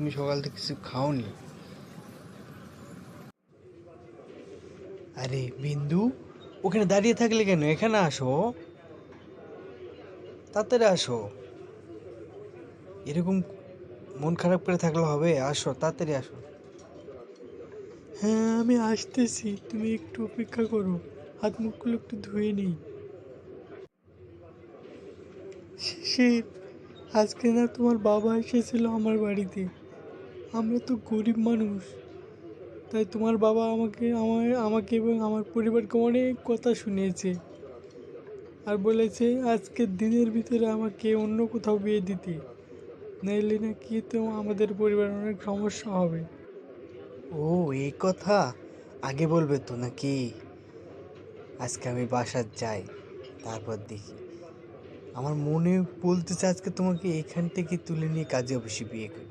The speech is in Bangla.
তুমি সকাল থেকে কিছু খাওনি? আরে বিন্দু, ওখানে দাঁড়িয়ে থাকলে কেন? এখানে আসো, তাড়াতাড়ি আসো। এরকম মন খারাপ করে থাকলে হবে? আসো, তাড়াতাড়ি আসো। হ্যাঁ, আমি আসতেছি, তুমি একটু অপেক্ষা করো। হাত মুখগুলো একটু ধুয়ে নিই। শিশির, আজকে না তোমার বাবা এসেছিল আমার বাড়িতে। আমরা তো গরিব মানুষ, তাই তোমার বাবা আমাকে এবং আমার পরিবারকে অনেক কথা শুনিয়েছে, আর বলেছে আজকের দিনের ভিতরে আমাকে অন্য কোথাও বিয়ে দিতে, নাইলে নাকি তো আমাদের পরিবারের অনেক সমস্যা হবে। ও, এই কথা আগে বলবে তো নাকি? আজকে আমি বাসার যাই, তারপর দেখি। আমার মনে বলতেছে আজকে তোমাকে এখান থেকে তুলে নিয়ে কাজে অফিসে বিয়ে করি।